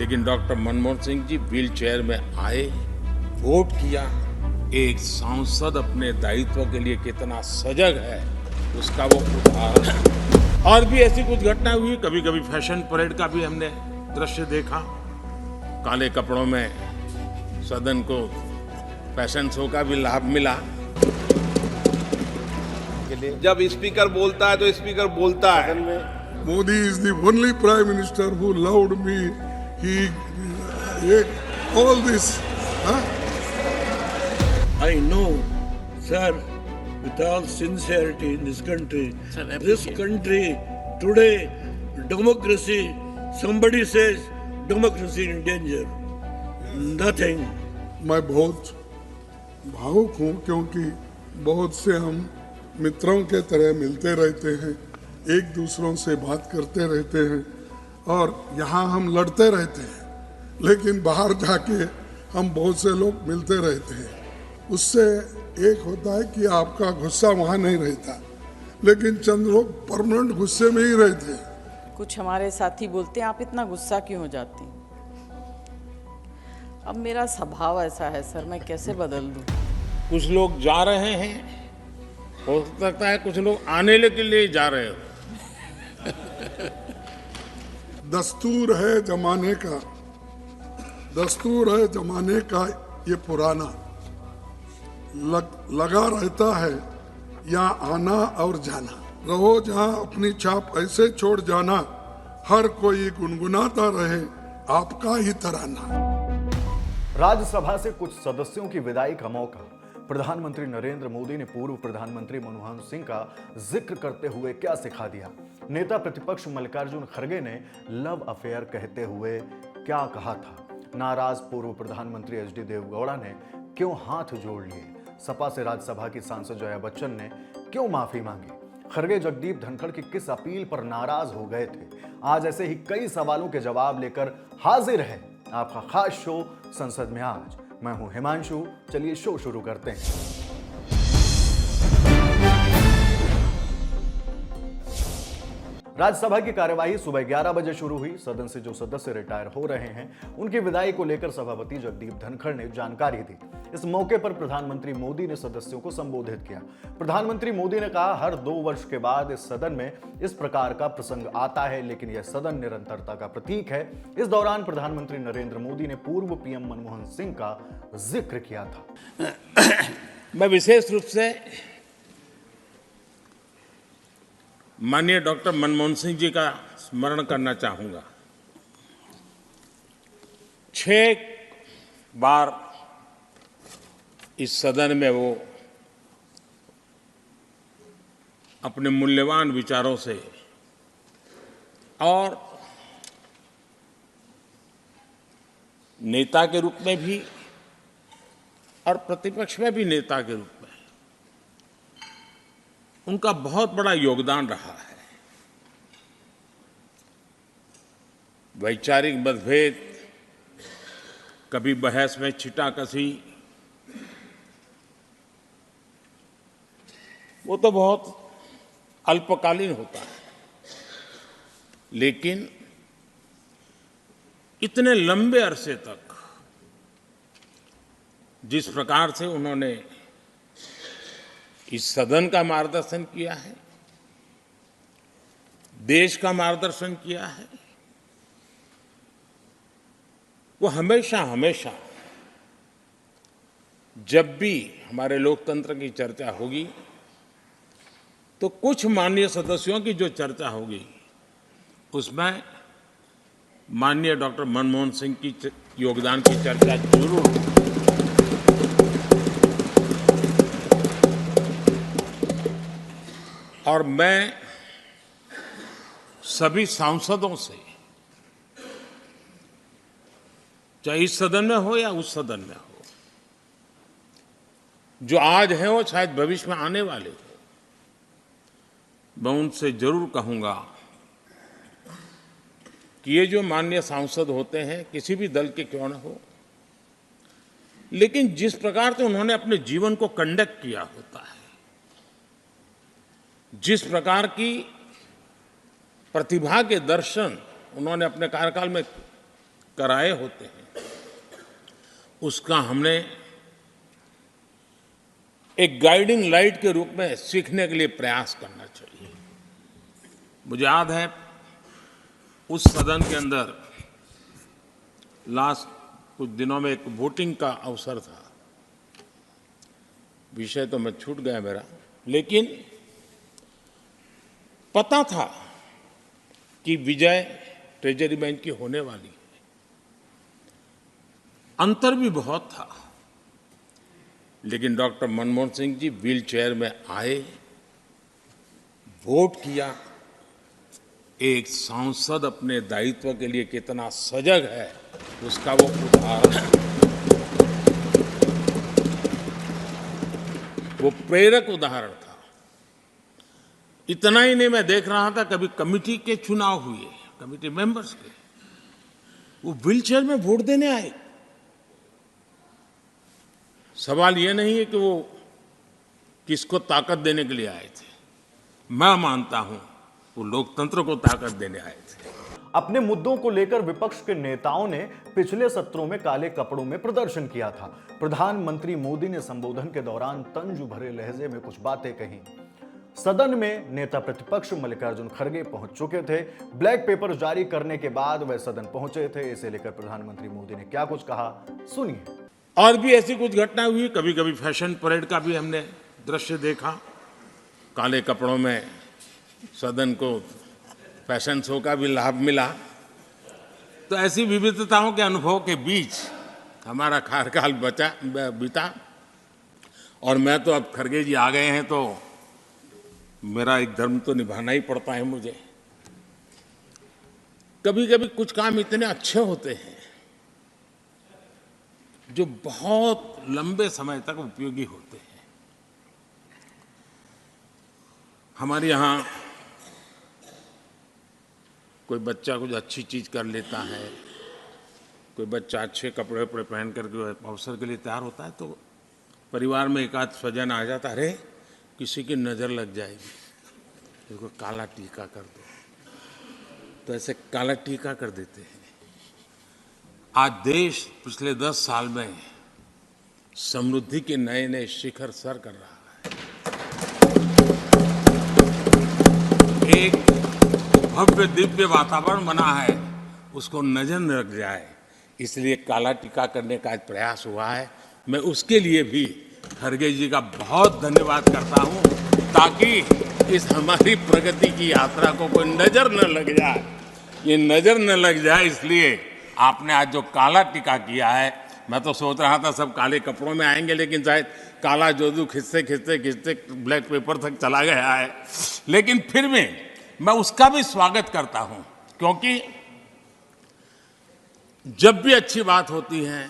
लेकिन doctor Manmohan Singh ji wheel chair में आए, वोट किया। एक सांसद अपने दायित्व के लिए कितना सजग है उसका वो उदाहरण है। और भी ऐसी कुछ घटना हुई, कभी कभी फैशन परेड का भी हमने दृश्य देखा। काले कपड़ों में सदन को फैशन शो का भी लाभ मिला। जब स्पीकर बोलता है तो स्पीकर बोलता है। Modi is the only prime minister who loved me. He all this. Huh? I know, sir, with all sincerity in this country, today, democracy, somebody says democracy in danger. Nothing. मैं बहुत भावुक हूँ क्योंकि बहुत से हम मित्रों के तरह मिलते रहते हैं, एक दूसरों से बात करते रहते हैं और यहाँ हम लड़ते रहते हैं, लेकिन बाहर जाके हम बहुत से लोग मिलते रहते हैं। उससे एक होता है कि आपका गुस्सा वहाँ नहीं रहता, लेकिन चंद लोग परमानेंट गुस्से में ही रहते हैं। कुछ हमारे साथी बोलते हैं आप इतना गुस्सा क्यों हो जाती हैं? अब मेरा स्वभाव ऐसा है सर, मैं कैसे बदल दूं? कुछ लोग जा रहे हैं, हो सकता है कुछ लोग आने के लिए जा रहे हो। दस्तूर है जमाने का, दस्तूर है जमाने का ये पुराना, लगा रहता है यहाँ आना और जाना। रहो जहाँ अपनी छाप ऐसे छोड़ जाना, हर कोई गुनगुनाता रहे आपका ही तराना। राज्यसभा से कुछ सदस्यों की विदाई का मौका। प्रधानमंत्री नरेंद्र मोदी ने पूर्व प्रधानमंत्री मनमोहन सिंह का जिक्र करते हुए क्या सिखा दिया? नेता प्रतिपक्ष मल्लिकार्जुन खड़गे ने लव अफेयर कहते हुए क्या कहा था? नाराज पूर्व प्रधानमंत्री एचडी देवगौड़ा ने क्यों हाथ जोड़ लिए? सपा से राज्यसभा की सांसद जया बच्चन ने क्यों माफी मांगी? खड़गे जगदीप धनखड़ की किस अपील पर नाराज हो गए थे? आज ऐसे ही कई सवालों के जवाब लेकर हाजिर है आपका खास शो संसद में आज। मैं हूं हिमांशु, चलिए शो शुरू करते हैं। राज्यसभा की कार्यवाही सुबह 11 बजे शुरू हुई। सदन से जो सदस्य रिटायर हो रहे हैं उनकी विदाई को लेकर सभापति जगदीप धनखड़ ने जानकारी दी। इस मौके पर प्रधानमंत्री मोदी ने सदस्यों को संबोधित किया। प्रधानमंत्री मोदी ने कहा, हर 2 वर्ष के बाद इस सदन में इस प्रकार का प्रसंग आता है, लेकिन यह सदन निरंतरता का प्रतीक है। इस दौरान प्रधानमंत्री नरेंद्र मोदी ने पूर्व पीएम मनमोहन सिंह का जिक्र किया था। मैं विशेष रूप से माननीय डॉक्टर मनमोहन सिंह जी का स्मरण करना चाहूंगा। 6 बार इस सदन में वो अपने मूल्यवान विचारों से और नेता के रूप में भी और प्रतिपक्ष में भी नेता के रूप में उनका बहुत बड़ा योगदान रहा है। वैचारिक मतभेद, कभी बहस में छिटाकशी, वो तो बहुत अल्पकालीन होता है, लेकिन इतने लंबे अरसे तक जिस प्रकार से उन्होंने इस सदन का मार्गदर्शन किया है, देश का मार्गदर्शन किया है, वो हमेशा हमेशा जब भी हमारे लोकतंत्र की चर्चा होगी तो कुछ माननीय सदस्यों की जो चर्चा होगी उसमें माननीय डॉक्टर मनमोहन सिंह की योगदान की चर्चा जरूर होगी। और मैं सभी सांसदों से, चाहे इस सदन में हो या उस सदन में हो, जो आज है वो शायद भविष्य में आने वाले हो, मैं उनसे जरूर कहूंगा कि ये जो माननीय सांसद होते हैं, किसी भी दल के क्यों न हो, लेकिन जिस प्रकार से उन्होंने अपने जीवन को कंडक्ट किया होता है, जिस प्रकार की प्रतिभा के दर्शन उन्होंने अपने कार्यकाल में कराए होते हैं, उसका हमने एक गाइडिंग लाइट के रूप में सीखने के लिए प्रयास करना चाहिए। मुझे याद है उस सदन के अंदर लास्ट कुछ दिनों में एक वोटिंग का अवसर था, विषय तो मैं छूट गया मेरा, लेकिन पता था कि विजय ट्रेजरी बैंक की होने वाली है। अंतर भी बहुत था, लेकिन doctor Manmohan Singh ji wheel chair में आए, वोट किया। एक सांसद अपने दायित्व के लिए कितना सजग है, उसका वो उदाहरण, वो प्रेरक उदाहरण था। इतना ही नहीं, मैं देख रहा था कभी कमेटी के चुनाव हुए, कमेटी मेंबर्स के, वो व्हील चेयर में वोट देने आए। सवाल ये नहीं है कि वो किसको ताकत देने के लिए आए थे, मैं मानता हूं वो लोकतंत्र को ताकत देने आए थे। अपने मुद्दों को लेकर विपक्ष के नेताओं ने पिछले सत्रों में काले कपड़ों में प्रदर्शन किया था। प्रधानमंत्री मोदी ने संबोधन के दौरान तंज भरे लहजे में कुछ बातें कही। सदन में नेता प्रतिपक्ष मल्लिकार्जुन खड़गे पहुंच चुके थे। ब्लैक पेपर जारी करने के बाद वे सदन पहुंचे थे। इसे लेकर प्रधानमंत्री मोदी ने क्या कुछ कहा, सुनिए। और भी ऐसी कुछ घटना हुई, कभी कभी फैशन परेड का भी हमने दृश्य देखा, काले कपड़ों में सदन को फैशन शो का भी लाभ मिला। तो ऐसी विविधताओं के अनुभव के बीच हमारा कार्यकाल बीता, और मैं तो अब खड़गे जी आ गए हैं तो मेरा एक धर्म तो निभाना ही पड़ता है मुझे। कभी कभी कुछ काम इतने अच्छे होते हैं जो बहुत लंबे समय तक उपयोगी होते हैं। हमारे यहाँ कोई बच्चा कुछ अच्छी चीज कर लेता है, कोई बच्चा अच्छे कपड़े वपड़े पहन करके अवसर के लिए तैयार होता है, तो परिवार में एक आध स्वजन आ जाता है, अरे किसी की नज़र लग जाएगी, इसको काला टीका कर दो, तो ऐसे काला टीका कर देते हैं। आज देश पिछले 10 साल में समृद्धि के नए नए शिखर सर कर रहा है। एक भव्य दिव्य वातावरण बना है, उसको नजर न लग जाए, इसलिए काला टीका करने का आज प्रयास हुआ है। मैं उसके लिए भी खड़गे जी का बहुत धन्यवाद करता हूं, ताकि इस हमारी प्रगति की यात्रा को कोई नजर न लग जाए। ये नजर न लग जाए इसलिए आपने आज जो काला टीका किया है, मैं तो सोच रहा था सब काले कपड़ों में आएंगे, लेकिन शायद काला जोदू खिंचते खिंचते खिंचते ब्लैक पेपर तक चला गया है। लेकिन फिर भी मैं उसका भी स्वागत करता हूं, क्योंकि जब भी अच्छी बात होती है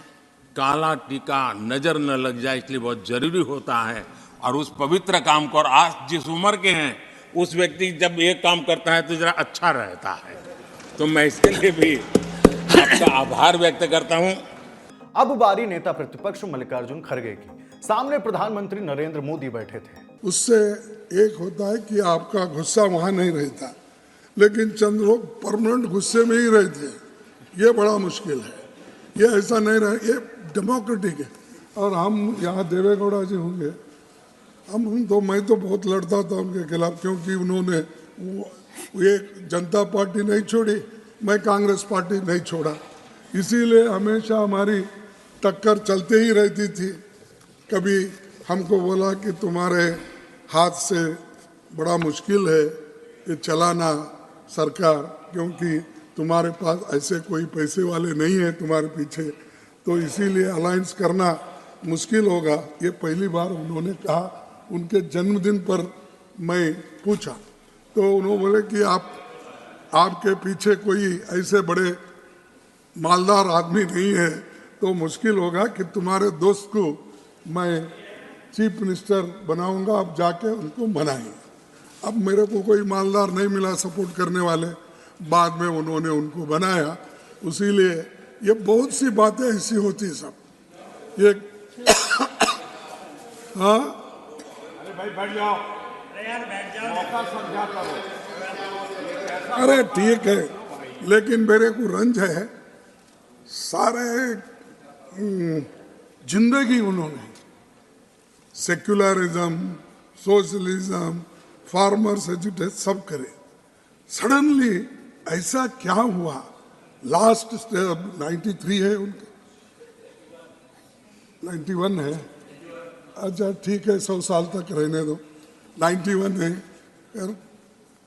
काला टीका नजर न लग जाए, इसलिए बहुत जरूरी होता है। और उस पवित्र काम को, और आज जिस उम्र के हैं उस व्यक्ति जब ये काम करता है तो जरा अच्छा रहता है, तो मैं इसके लिए भी आपका आभार व्यक्त करता हूं। अब बारी नेता प्रतिपक्ष मल्लिकार्जुन खड़गे की। सामने प्रधानमंत्री नरेंद्र मोदी बैठे थे। उससे एक होता है कि आपका गुस्सा वहां नहीं रहता, लेकिन चंद लोग परमानेंट गुस्से में ही रहते हैं, ये बड़ा मुश्किल है। ये ऐसा नहीं रहे, ये डेमोक्रेटिक है। और हम यहाँ देवेगौड़ा जी होंगे, मैं तो बहुत लड़ता था उनके खिलाफ, क्योंकि उन्होंने ये जनता पार्टी नहीं छोड़ी, मैं कांग्रेस पार्टी नहीं छोड़ा, इसीलिए हमेशा हमारी टक्कर चलते ही रहती थी। कभी हमको बोला कि तुम्हारे हाथ से बड़ा मुश्किल है ये चलाना सरकार, क्योंकि तुम्हारे पास ऐसे कोई पैसे वाले नहीं है तुम्हारे पीछे, तो इसीलिए अलायंस करना मुश्किल होगा। ये पहली बार उन्होंने कहा। उनके जन्मदिन पर मैं पूछा तो उन्होंने बोले कि आपके पीछे कोई ऐसे बड़े मालदार आदमी नहीं है, तो मुश्किल होगा कि तुम्हारे दोस्त को मैं चीफ मिनिस्टर बनाऊंगा, आप जाके उनको बनाएं। अब मेरे को कोई मालदार नहीं मिला सपोर्ट करने वाले, बाद में उन्होंने उनको बनाया। इसीलिए ये बहुत सी बातें ऐसी होती सब ये हाँ अरे ठीक है, लेकिन मेरे को रंज है सारे जिंदगी उन्होंने सेक्युलरिज्म, सोशलिज्म, फार्मर्स एजुटेशन सब करे। सडनली ऐसा क्या हुआ? लास्ट 93 है उनके, 91 है, अच्छा ठीक है 100 साल तक रहने दो, 91 है।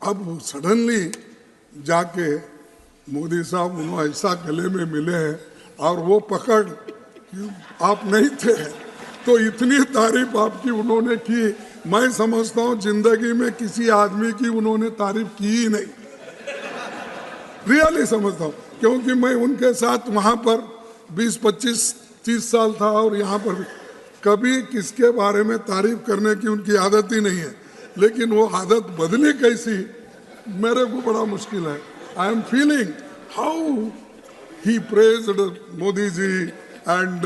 अब सडनली जाके मोदी साहब उन्होंने ऐसा गले में मिले हैं और वो पकड़ कि आप नहीं थे, तो इतनी तारीफ आपकी उन्होंने की, मैं समझता हूँ जिंदगी में किसी आदमी की उन्होंने तारीफ की ही नहीं, रियली समझता हूँ, क्योंकि मैं उनके साथ वहाँ पर 20, 25, 30 साल था और यहाँ पर कभी किसके बारे में तारीफ करने की उनकी आदत ही नहीं है, लेकिन वो आदत बदली कैसी मेरे को बड़ा मुश्किल है। I am feeling how he praised Modi ji and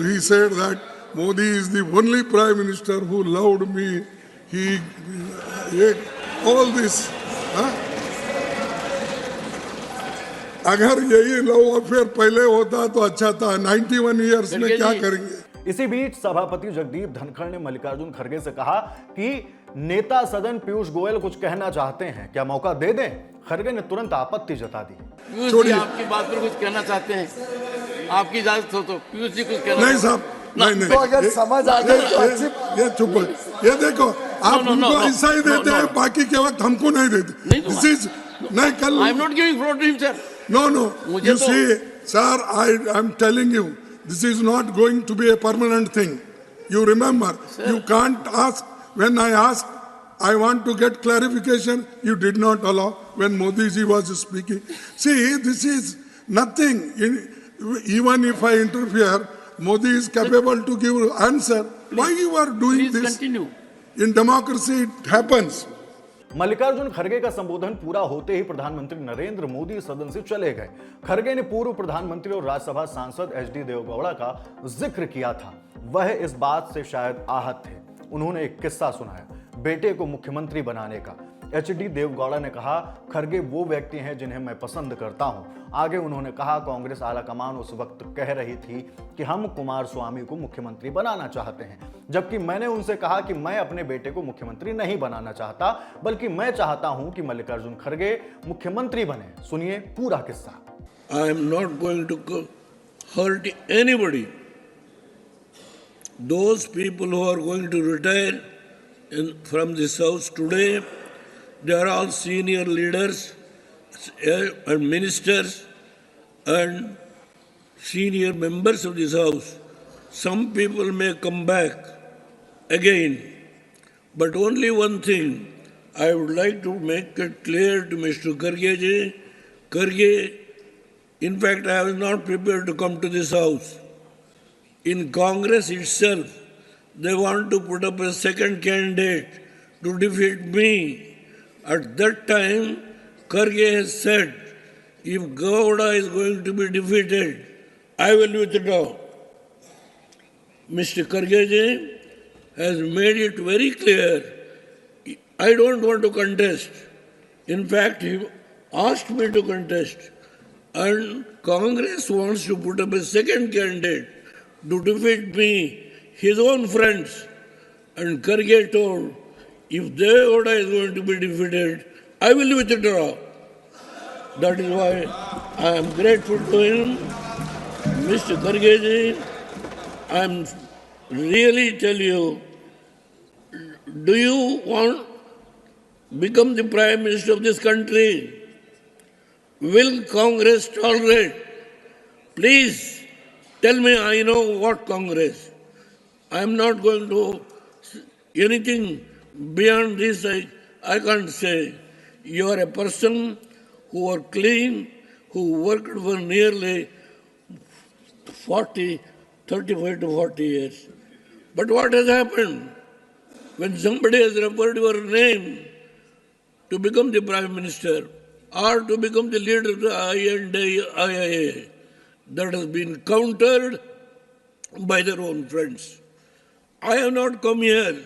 he said that Modi is the only prime minister who loved me. All this. अगर यही लव अफेयर पहले होता तो अच्छा था। 91 इयर्स में क्या करेंगे? इसी बीच सभापति जगदीप धनखड़ ने मल्लिकार्जुन खड़गे से कहा कि नेता सदन पीयूष गोयल कुछ कहना चाहते हैं, क्या मौका दे दें? खड़गे ने तुरंत आपत्ति जता दी। पीयूष जी आपकी बात पर कुछ कहना चाहते हैं? आपकी इजाजत हो तो पीयूष जी कुछ कहना? नहीं साहब, नहीं तो अगर समझ आ जाए तो अच्छी। ये चुप, ये देखो आप उनको ऐसा ही देते हैं, बाकी के वक्त हमको नहीं देते। दिस इज नहीं कल। I am not giving floor to him sir. No, you see, sir, I'm telling you, this is not going to be a permanent thing. You remember, sir, you can't ask. When I asked, I want to get clarification, you did not allow when Modi ji was speaking. See, this is nothing. Even if I interfere, Modi is capable to give answer. Why you are doing please this? Continue. In democracy, it happens. Mallikarjun खड़गे का संबोधन पूरा होते ही प्रधानमंत्री नरेंद्र मोदी सदन से चले गए। खड़गे ने पूर्व प्रधानमंत्री और राज्यसभा सांसद एचडी देवगौड़ा का जिक्र किया था। वह इस बात से शायद आहत थे। उन्होंने एक किस्सा सुनाया बेटे को मुख्यमंत्री बनाने का। एचडी देवगौड़ा ने कहा, खड़गे वो व्यक्ति हैं जिन्हें मैं पसंद करता हूं। आगे उन्होंने कहा, कांग्रेस आलाकमान उस वक्त कह रही थी कि हम कुमारस्वामी को मुख्यमंत्री बनाना चाहते हैं, जबकि मैंने उनसे कहा कि मैं अपने बेटे को मुख्यमंत्री नहीं बनाना चाहता, बल्कि मैं चाहता हूं कि मल्लिकार्जुन खड़गे मुख्यमंत्री बने। सुनिए पूरा किस्सा। I am not going to hurt anybody. Those people who are going to retire from this house today, they are all senior leaders and ministers and senior members of this house. Some people may come back again, but only one thing I would like to make it clear to Mr. Kharge ji. Kharge, in fact, I was not prepared to come to this house. In Congress itself, they want to put up a second candidate to defeat me. At that time, Kharge has said, if Gowda is going to be defeated, I will withdraw. Mr. Kharge ji has made it very clear, I don't want to contest. In fact, he asked me to contest. And Congress wants to put up a second candidate to defeat me, his own friends. And Kharge told, if Devegoda is going to be defeated, I will withdraw. That is why I am grateful to him. Mr. Kharge ji, I am really tell you, do you want to become the Prime Minister of this country? Will Congress tolerate? Please tell me, I know what Congress. I am not going to anything beyond this, I can't say. You are a person who are clean, who worked for nearly 35 to 40 years. But what has happened? When somebody has referred your name to become the Prime Minister or to become the leader of the IIA, that has been countered by their own friends. I have not come here.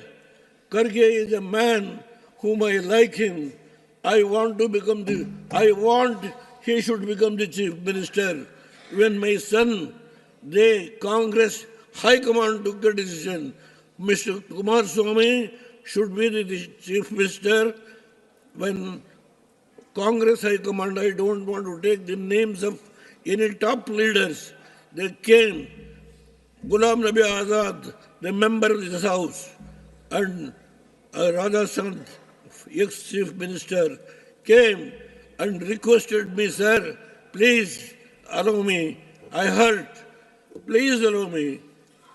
Kharge is a man whom I like him. I want he should become the Chief Minister. when my son, the Congress High Command took the decision, Mr. Kumar Swamy should be the Chief Minister. When Congress High Command, I don't want to take the names of any top leaders, they came, Ghulam Nabi Azad, the member of this house, and Raja Sant, ex-Chief Minister, came and requested me, sir, please allow me, I hurt, please allow me.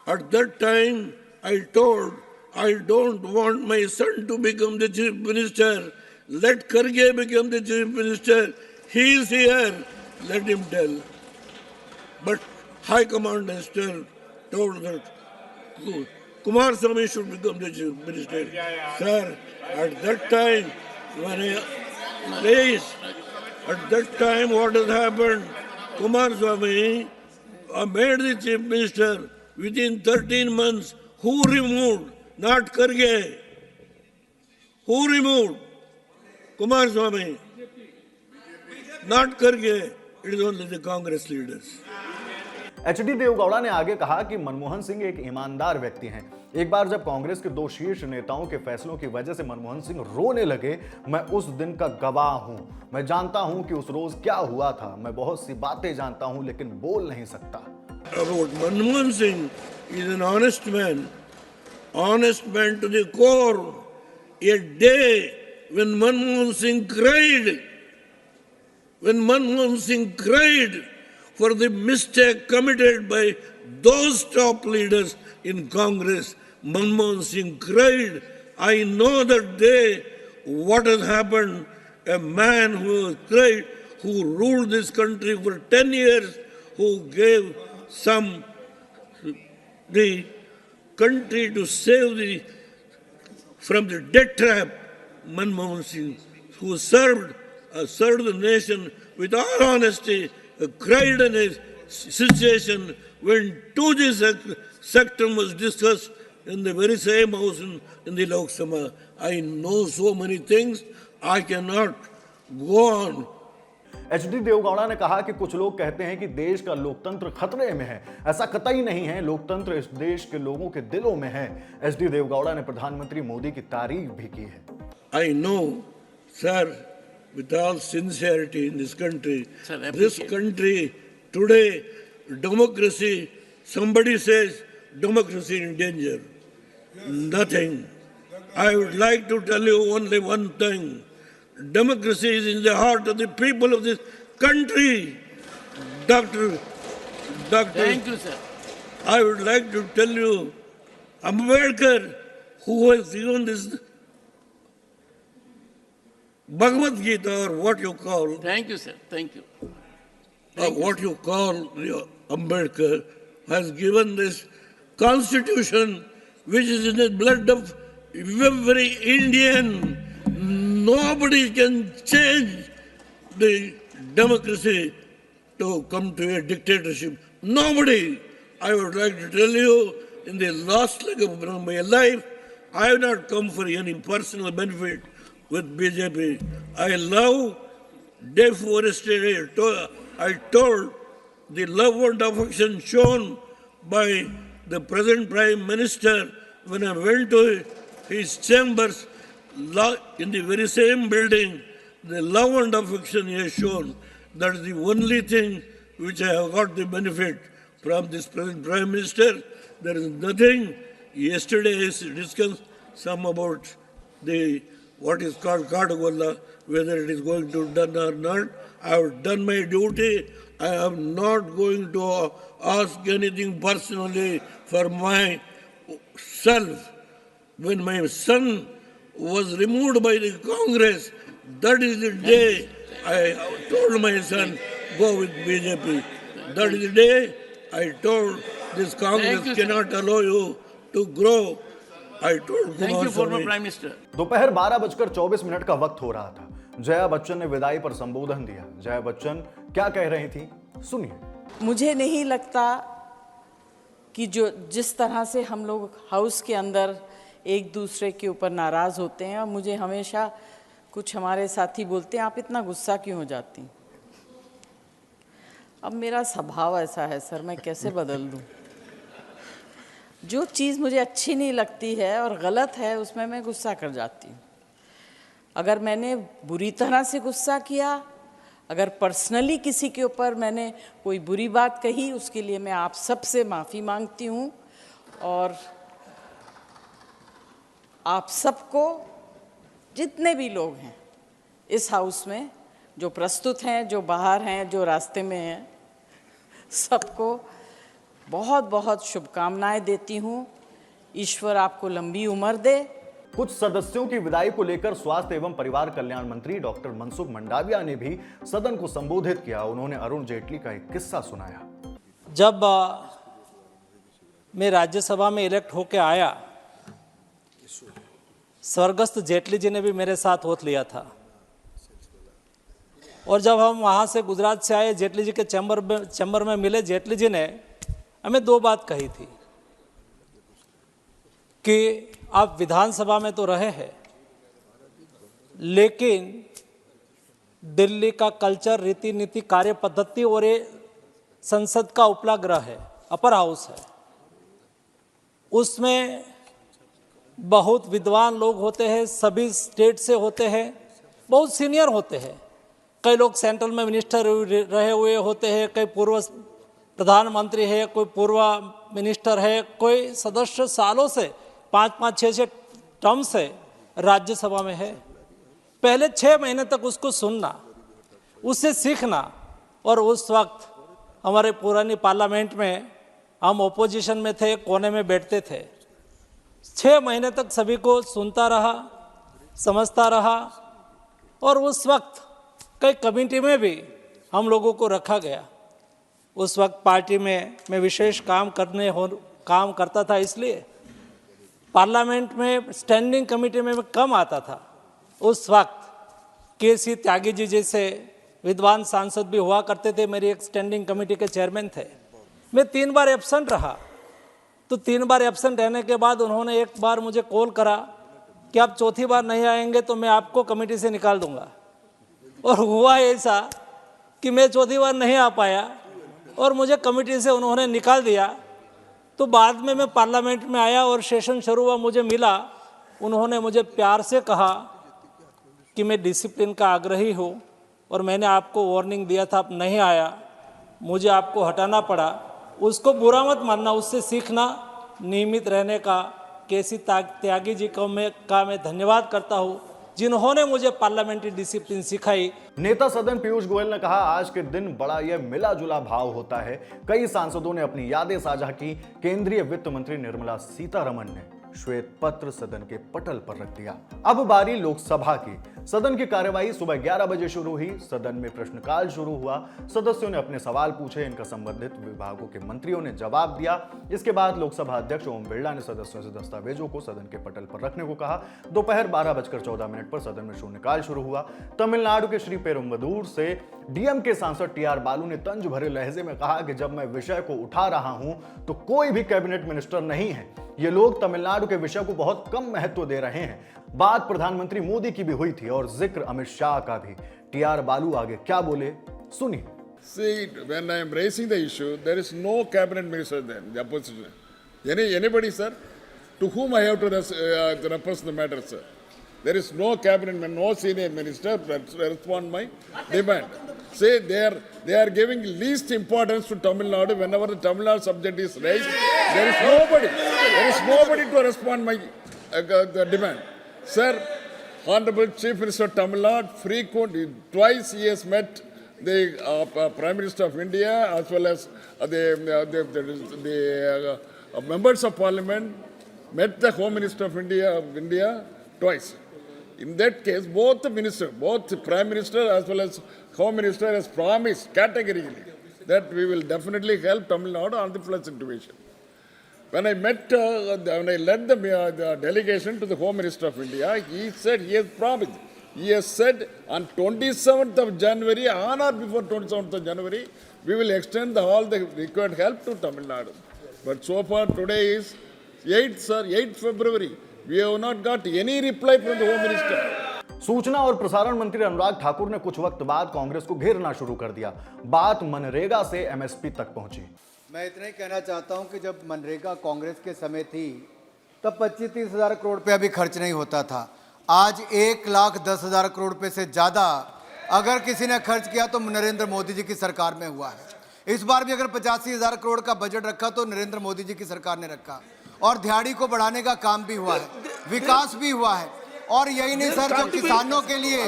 At that time, I told, I don't want my son to become the Chief Minister. Let Kharge become the Chief Minister. He is here, let him tell. But High Command has told that Kumar Swamy should become the Chief Minister. Sir, at that time, at that time what has happened, Kumar Swamy made the Chief Minister within 13 months. Who removed? Not Kharge. Who removed? Kumar Swamy. Not Kharge. It is only the Congress leaders. HD Deve Gowda ने आगे कहा कि मनमोहन सिंह एक ईमानदार व्यक्ति हैं। एक बार जब कांग्रेस के 2 शीर्ष नेताओं के फैसलों की वजह से मनमोहन सिंह रोने लगे, मैं उस दिन का गवाह हूं। मैं जानता हूं कि उस रोज क्या हुआ था। मैं बहुत सी बातें जानता हूं लेकिन बोल नहीं सकता। About Manmohan Singh is an honest man to the core. A day when Manmohan Singh cried for the mistake committed by those top leaders in Congress, Manmohan Singh cried. I know that day what has happened. A man who cried, who ruled this country for 10 years, who gave the country to save from the death trap, Manmohan Singh, who served the nation with all honesty, cried in a situation when 2G sector was discussed in the very same house in the Lok Sabha. I know so many things, I cannot go on. HD Deve Gowda ने कहा कि कुछ लोग कहते हैं कि देश का लोकतंत्र खतरे में है। ऐसा कतई नहीं है, लोकतंत्र इस देश के लोगों के दिलों में है। एचडी देवगौड़ा ने प्रधानमंत्री मोदी की तारीफ भी की है। I know, sir, with all sincerity in this country, this country today, democracy, somebody says democracy in danger. Nothing. I would like to tell you only one thing. Democracy is in the heart of the people of this country. Doctor. Thank you, sir. I would like to tell you, Ambedkar, who has given this Bhagavad Gita, or what you call. Thank you, sir. Thank you. What you call Ambedkar, has given this constitution, which is in the blood of every Indian. Nobody can change the democracy to come to a dictatorship. Nobody. I would like to tell you, in the last leg of my life, I have not come for any personal benefit with BJP. I love deforestation. I told the love and affection shown by the present Prime Minister when I went to his chambers in the very same building, the love and affection he has shown. That is the only thing which I have got the benefit from this present Prime Minister. There is nothing. Yesterday I discussed some about what is called Kadagolla, whether it is going to be done or not. I have done my duty. I am not going to ask anything personally for myself. When my son was removed by the Congress, that is the day I told my son, go with BJP. That is the day I told this Congress cannot allow you to grow. I told Thank you, former Prime Minister. दोपहर 12:24 का वक्त हो रहा था। जया बच्चन ने विदाई पर संबोधन दिया। जया बच्चन क्या कह रही थी, सुनिए। मुझे नहीं लगता कि जिस तरह से हम लोग हाउस के अंदर एक दूसरे के ऊपर नाराज़ होते हैं, और मुझे हमेशा कुछ हमारे साथी बोलते हैं, आप इतना गुस्सा क्यों हो जाती हैं? अब मेरा स्वभाव ऐसा है सर, मैं कैसे बदल दूं? जो चीज़ मुझे अच्छी नहीं लगती है और गलत है उसमें मैं गुस्सा कर जाती हूँ। अगर मैंने बुरी तरह से गुस्सा किया, अगर पर्सनली किसी के ऊपर मैंने कोई बुरी बात कही, उसके लिए मैं आप सबसे माफ़ी मांगती हूँ। और आप सबको, जितने भी लोग हैं इस हाउस में, जो प्रस्तुत हैं, जो बाहर हैं, जो रास्ते में हैं, सबको बहुत बहुत शुभकामनाएं देती हूँ। ईश्वर आपको लंबी उम्र दे। कुछ सदस्यों की विदाई को लेकर स्वास्थ्य एवं परिवार कल्याण मंत्री डॉक्टर मनसुख मंडाविया ने भी सदन को संबोधित किया। उन्होंने अरुण जेटली का एक किस्सा सुनाया। जब मैं राज्यसभा में इलेक्ट होकर आया, स्वर्गस्थ जेटली जी ने भी मेरे साथ वोट लिया था। और जब हम वहाँ से गुजरात से आए, जेटली जी के चैम्बर में मिले, जेटली जी ने हमें दो बात कही थी कि आप विधानसभा में तो रहे हैं, लेकिन दिल्ली का कल्चर, रीति नीति, कार्य पद्धति और ये संसद का उपला गृह है, अपर हाउस है, उसमें बहुत विद्वान लोग होते हैं, सभी स्टेट से होते हैं, बहुत सीनियर होते हैं। कई लोग सेंट्रल में मिनिस्टर रहे हुए होते हैं, कई पूर्व प्रधानमंत्री है, कोई पूर्व मिनिस्टर है, कोई सदस्य सालों से 5-5, 6-6 टर्म से राज्यसभा में है। पहले 6 महीने तक उसको सुनना, उससे सीखना। और उस वक्त हमारे पुरानी पार्लियामेंट में हम ओपोजिशन में थे, कोने में बैठते थे। 6 महीने तक सभी को सुनता रहा, समझता रहा। और उस वक्त कई कमेटी में भी हम लोगों को रखा गया। उस वक्त पार्टी में मैं विशेष काम करता था, इसलिए पार्लियामेंट में स्टैंडिंग कमेटी में मैं कम आता था। उस वक्त केसी त्यागी जी जैसे विद्वान सांसद भी हुआ करते थे, मेरी एक स्टैंडिंग कमेटी के चेयरमैन थे। मैं 3 बार एब्सेंट रहा, तो 3 बार एब्सेंट रहने के बाद उन्होंने एक बार मुझे कॉल करा कि आप चौथी बार नहीं आएंगे तो मैं आपको कमेटी से निकाल दूंगा। और हुआ ऐसा कि मैं चौथी बार नहीं आ पाया और मुझे कमेटी से उन्होंने निकाल दिया। तो बाद में मैं पार्लियामेंट में आया और सेशन शुरू हुआ, मुझे मिला। उन्होंने मुझे प्यार से कहा कि मैं डिसिप्लिन का आग्रही हूँ और मैंने आपको वार्निंग दिया था, आप नहीं आया, मुझे आपको हटाना पड़ा। उसको बुरा मत मानना, उससे सीखना, नियमित रहने का। केसी त्यागी जी को मैं धन्यवाद करता हूँ, जिन्होंने मुझे पार्लियामेंट्री डिसिप्लिन सिखाई। नेता सदन पीयूष गोयल ने कहा, आज के दिन बड़ा यह मिला जुला भाव होता है। कई सांसदों ने अपनी यादें साझा की। केंद्रीय वित्त मंत्री निर्मला सीतारमण ने श्वेत पत्र सदन के पटल पर रख दिया। अब बारी लोकसभा की। सदन की कार्यवाही सुबह 11 बजे शुरू हुई। सदन में प्रश्नकाल शुरू हुआ। सदस्यों ने अपने सवाल पूछे, इनका संबंधित विभागों के मंत्रियों ने जवाब दिया। इसके बाद लोकसभा अध्यक्ष ओम बिरला ने सदस्यों से दस्तावेजों को सदन के पटल पर रखने को कहा। दोपहर 12:14 पर सदन में शून्यकाल शुरू हुआ। तमिलनाडु के श्री पेरुम्बदूर से डीएमके सांसद टीआर बालू ने तंज भरे लहजे में कहा कि जब मैं विषय को उठा रहा हूं तो कोई भी कैबिनेट मिनिस्टर नहीं है। ये लोग तमिलनाडु के विषय को बहुत कम महत्व दे रहे हैं। बात प्रधानमंत्री मोदी की भी हुई थी और जिक्र अमित शाह का भी। टीआर बालू आगे क्या बोले, सुनिए। See, when I am raising the issue, there is no cabinet minister then, the opposition. Anybody, sir? To whom I have to represent the matter, sir? There is no cabinet minister, no senior minister respond my demand. Say they are giving least importance to Tamil Nadu whenever the Tamil Nadu subject is raised. There is nobody to respond my the demand. Sir, Honorable Chief Minister of Tamil Nadu, twice he has met the Prime Minister of India as well as the members of Parliament, met the Home Minister of India twice. In that case, both the minister, both the Prime Minister as well as Home Minister has promised categorically that we will definitely help Tamil Nadu on the flood situation. When I led the delegation to the Home Minister of India, he has promised. He has said on 27th of January, on or before 27th of January, we will extend all the required help to Tamil Nadu. But so far today is 8th February. We have not got any reply from the Home Minister. सूचना और प्रसारण मंत्री अनुराग ठाकुर ने कुछ वक्त बाद कांग्रेस को घेरना शुरू कर दिया। बात मनरेगा से एमएसपी तक पहुंची। मैं इतना ही कहना चाहता हूं कि जब मनरेगा कांग्रेस के समय थी तब 25-30 हज़ार करोड़ रुपया भी खर्च नहीं होता था। आज 1,10,000 करोड़ रुपए से ज्यादा अगर किसी ने खर्च किया तो नरेंद्र मोदी जी की सरकार में हुआ है। इस बार भी अगर 85,000 करोड़ का बजट रखा तो नरेंद्र मोदी जी की सरकार ने रखा, और दिहाड़ी को बढ़ाने का काम भी हुआ है, विकास भी हुआ है। और यही नहीं सर, जो किसानों के लिए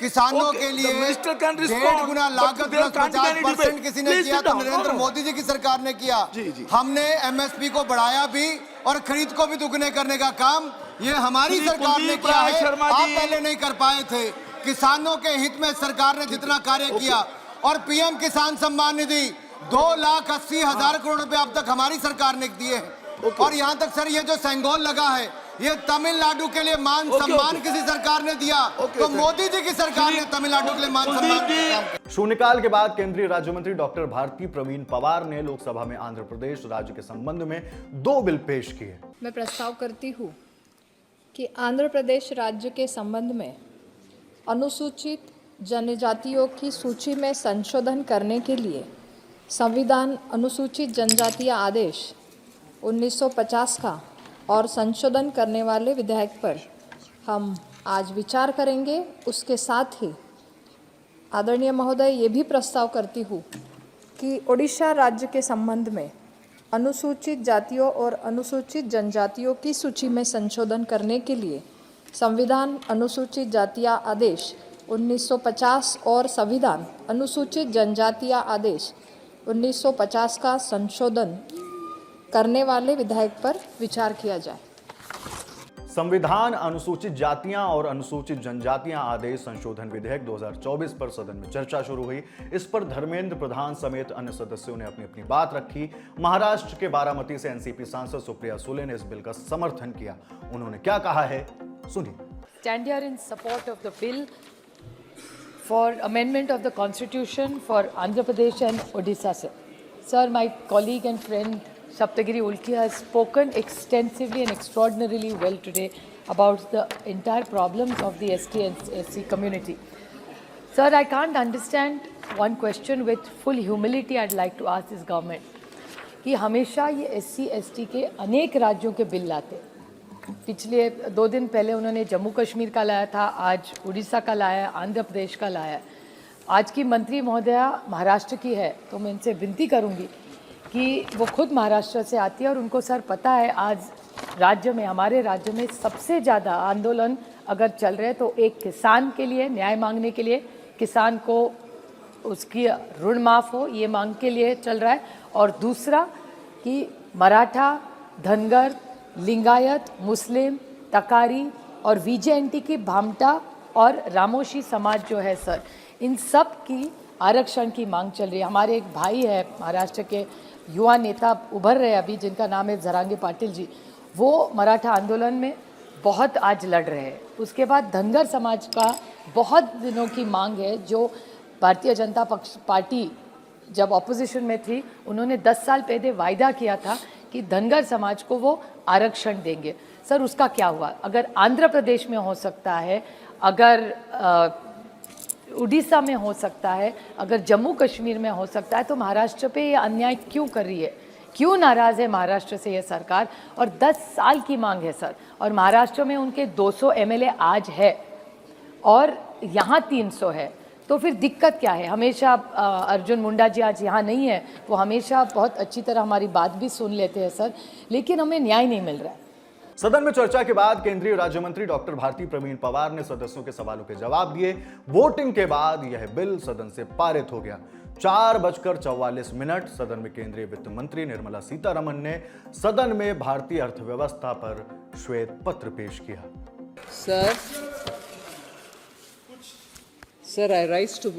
1.5 गुना लागत प्लस 50% किसी ने किया तो नरेंद्र मोदी जी की सरकार ने किया। हमने एमएसपी को बढ़ाया भी और खरीद को भी दुगने करने का काम ये हमारी सरकार ने किया है। आप पहले नहीं कर पाए थे। किसानों के हित में सरकार ने जितना कार्य किया, और पीएम किसान सम्मान निधि 2,80,000 करोड़ रुपए अब तक हमारी सरकार ने दिए हैं। और यहाँ तक सर, ये जो सेंगोल लगा है ये तमिलनाडु के लिए मान सम्मान किसी सरकार ने दिया तो मोदी जी की सरकार ने तमिलनाडु के लिए मान सम्मान दिया। शून्यकाल के बाद केंद्रीय राज्य मंत्री डॉक्टर भारती प्रवीण पवार ने लोकसभा में आंध्र प्रदेश राज्य के संबंध में 2 बिल पेश किए। मैं प्रस्ताव करती हूँ कि आंध्र प्रदेश राज्य के संबंध में अनुसूचित जनजातियों की सूची में संशोधन करने के लिए संविधान अनुसूचित जनजातीय आदेश 1950 का और संशोधन करने वाले विधेयक पर हम आज विचार करेंगे। उसके साथ ही आदरणीय महोदय, ये भी प्रस्ताव करती हूँ कि ओडिशा राज्य के संबंध में अनुसूचित जातियों और अनुसूचित जनजातियों की सूची में संशोधन करने के लिए संविधान अनुसूचित जातीय आदेश 1950 और संविधान अनुसूचित जनजातीय आदेश 1950 का संशोधन करने वाले विधेयक पर विचार किया जाए। संविधान अनुसूचित जातियां और अनुसूचित जनजातियां आदेश संशोधन विधेयक 2024 पर सदन में चर्चा शुरू हुई। इस पर धर्मेंद्र प्रधान समेत अन्य सदस्यों ने अपनी अपनी बात रखी। महाराष्ट्र के बारामती से एनसीपी सांसद सुप्रिया सुले ने इस बिल का समर्थन किया। उन्होंने क्या कहा है, सुनिए। Stand here in support of the bill for amendment of the constitution for Andhra Pradesh and Odisha, sir. Sir, my colleague and friend Saptagiri Ulki has spoken extensively and extraordinarily well today about the entire problems of the ST and SC community. Sir, I can't understand one question with full humility I'd like to ask this government कि हमेशा ये SC ST के अनेक राज्यों के bill लाते। पिछले 2 दिन पहले उन्होंने जम्मू कश्मीर का लाया था, आज उड़ीसा का लाया, आंध्र प्रदेश का लाया। आज की मंत्री महोदया महाराष्ट्र की है, तो मैं इनसे विनती करूंगी कि वो खुद महाराष्ट्र से आती है और उनको सर पता है आज राज्य में, हमारे राज्य में सबसे ज़्यादा आंदोलन अगर चल रहे तो एक किसान के लिए न्याय मांगने के लिए, किसान को उसकी ऋण माफ़ हो ये मांग के लिए चल रहा है, और दूसरा कि मराठा, धनगर, लिंगायत, मुस्लिम, तकारी और वीजेएनटी की भामटा और रामोशी समाज जो है सर, इन सब की आरक्षण की मांग चल रही है। हमारे एक भाई है महाराष्ट्र के युवा नेता उभर रहे अभी, जिनका नाम है जरांगे पाटिल जी, वो मराठा आंदोलन में बहुत आज लड़ रहे हैं। उसके बाद धनगर समाज का बहुत दिनों की मांग है, जो भारतीय जनता पार्टी जब ऑपोजिशन में थी उन्होंने 10 साल पहले वायदा किया था कि धनगर समाज को वो आरक्षण देंगे। सर, उसका क्या हुआ? अगर आंध्र प्रदेश में हो सकता है, अगर उड़ीसा में हो सकता है, अगर जम्मू कश्मीर में हो सकता है, तो महाराष्ट्र पे ये अन्याय क्यों कर रही है? क्यों नाराज़ है महाराष्ट्र से ये सरकार? और 10 साल की मांग है सर, और महाराष्ट्र में उनके 200 एमएलए आज है और यहाँ 300 है, तो फिर दिक्कत क्या है? हमेशा अर्जुन मुंडा जी आज यहाँ नहीं है, वो हमेशा बहुत अच्छी तरह हमारी बात भी सुन लेते हैं सर, लेकिन हमें न्याय नहीं मिल रहा है। सदन में चर्चा के बाद केंद्रीय राज्य मंत्री डॉक्टर भारती प्रवीण पवार ने सदस्यों के सवालों के जवाब दिए। वोटिंग के बाद यह बिल सदन से पारित हो गया। 4:44 सदन में केंद्रीय वित्त मंत्री निर्मला सीतारमण ने सदन में भारतीय अर्थव्यवस्था पर श्वेत पत्र पेश किया। Sir, I rise to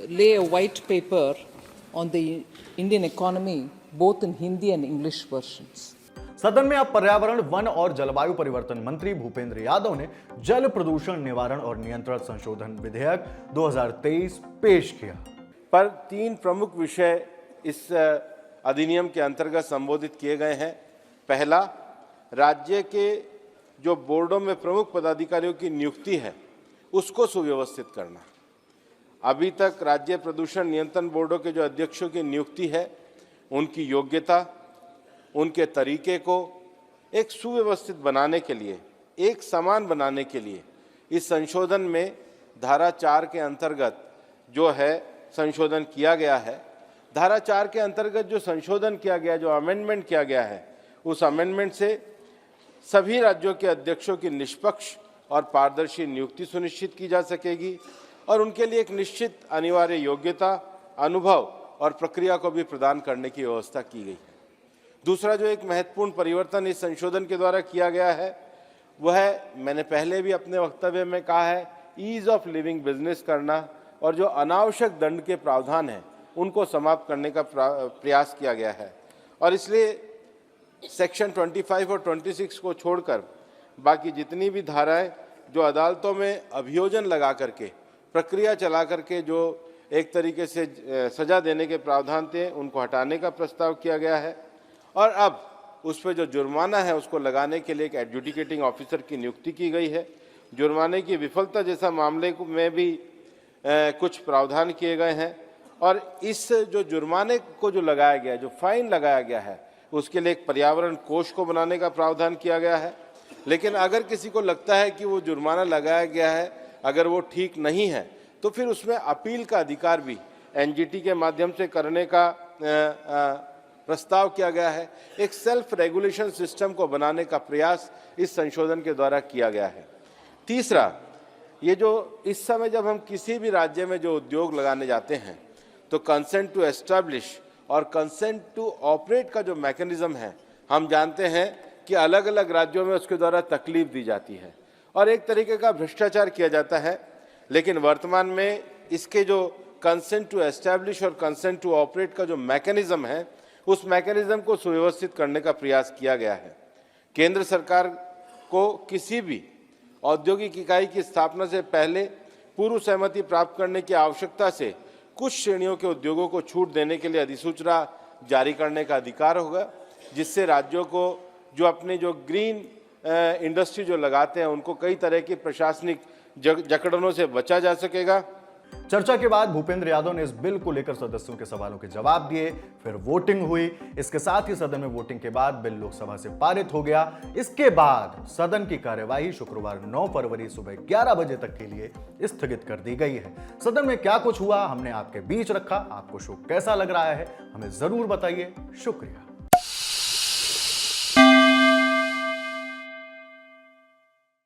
lay a white paper on the Indian economy, both in Hindi and English versions. सदन में अब पर्यावरण, वन और जलवायु परिवर्तन मंत्री भूपेंद्र यादव ने जल प्रदूषण निवारण और नियंत्रण संशोधन विधेयक 2023 पेश किया। पर 3 प्रमुख विषय इस अधिनियम के अंतर्गत संबोधित किए गए हैं। पहला, राज्य के जो बोर्डों में प्रमुख पदाधिकारियों की नियुक्ति है उसको सुव्यवस्थित करना। अभी तक राज्य प्रदूषण नियंत्रण बोर्डों के जो अध्यक्षों की नियुक्ति है, उनकी योग्यता, उनके तरीके को एक सुव्यवस्थित बनाने के लिए, एक समान बनाने के लिए इस संशोधन में धारा 4 के अंतर्गत जो है संशोधन किया गया है। धारा 4 के अंतर्गत जो संशोधन किया गया, जो अमेंडमेंट किया गया है, उस अमेंडमेंट से सभी राज्यों के अध्यक्षों की निष्पक्ष और पारदर्शी नियुक्ति सुनिश्चित की जा सकेगी और उनके लिए एक निश्चित अनिवार्य योग्यता, अनुभव और प्रक्रिया को भी प्रदान करने की व्यवस्था की गई है। दूसरा जो एक महत्वपूर्ण परिवर्तन इस संशोधन के द्वारा किया गया है वह मैंने पहले भी अपने वक्तव्य में कहा है, ईज ऑफ लिविंग बिजनेस करना और जो अनावश्यक दंड के प्रावधान हैं उनको समाप्त करने का प्रयास किया गया है। और इसलिए सेक्शन 25 और 26 को छोड़कर बाकी जितनी भी धाराएं जो अदालतों में अभियोजन लगा करके, प्रक्रिया चला करके जो एक तरीके से सजा देने के प्रावधान थे, उनको हटाने का प्रस्ताव किया गया है। और अब उस पर जो जुर्माना है उसको लगाने के लिए एक एडजुडिकेटिंग ऑफिसर की नियुक्ति की गई है। जुर्माने की विफलता जैसा मामले में भी कुछ प्रावधान किए गए हैं और इस जो जुर्माने को जो लगाया गया है, जो फाइन लगाया गया है, उसके लिए एक पर्यावरण कोष को बनाने का प्रावधान किया गया है। लेकिन अगर किसी को लगता है कि वो जुर्माना लगाया गया है अगर वो ठीक नहीं है तो फिर उसमें अपील का अधिकार भी एनजीटी के माध्यम से करने का प्रस्ताव किया गया है। एक सेल्फ रेगुलेशन सिस्टम को बनाने का प्रयास इस संशोधन के द्वारा किया गया है। तीसरा, ये जो इस समय जब हम किसी भी राज्य में जो उद्योग लगाने जाते हैं तो कंसेंट टू एस्टैब्लिश और कंसेंट टू ऑपरेट का जो मैकेनिज्म है, हम जानते हैं कि अलग अलग राज्यों में उसके द्वारा तकलीफ दी जाती है और एक तरीके का भ्रष्टाचार किया जाता है। लेकिन वर्तमान में इसके जो कंसेंट टू एस्टैब्लिश और कंसेंट टू ऑपरेट का जो मैकेनिज्म है, उस मैकेनिज्म को सुव्यवस्थित करने का प्रयास किया गया है। केंद्र सरकार को किसी भी औद्योगिक इकाई की स्थापना से पहले पूर्व सहमति प्राप्त करने की आवश्यकता से कुछ श्रेणियों के उद्योगों को छूट देने के लिए अधिसूचना जारी करने का अधिकार होगा, जिससे राज्यों को जो अपने जो ग्रीन इंडस्ट्री जो लगाते हैं उनको कई तरह की प्रशासनिक जकड़नों से बचा जा सकेगा। चर्चा के बाद भूपेंद्र यादव ने इस बिल को लेकर सदस्यों के सवालों के जवाब दिए, फिर वोटिंग हुई। इसके साथ ही सदन में वोटिंग के बाद बिल लोकसभा से पारित हो गया। इसके बाद सदन की कार्यवाही शुक्रवार 9 फरवरी सुबह 11 बजे तक के लिए स्थगित कर दी गई है। सदन में क्या कुछ हुआ हमने आपके बीच रखा। आपको शो कैसा लग रहा है हमें जरूर बताइए। शुक्रिया।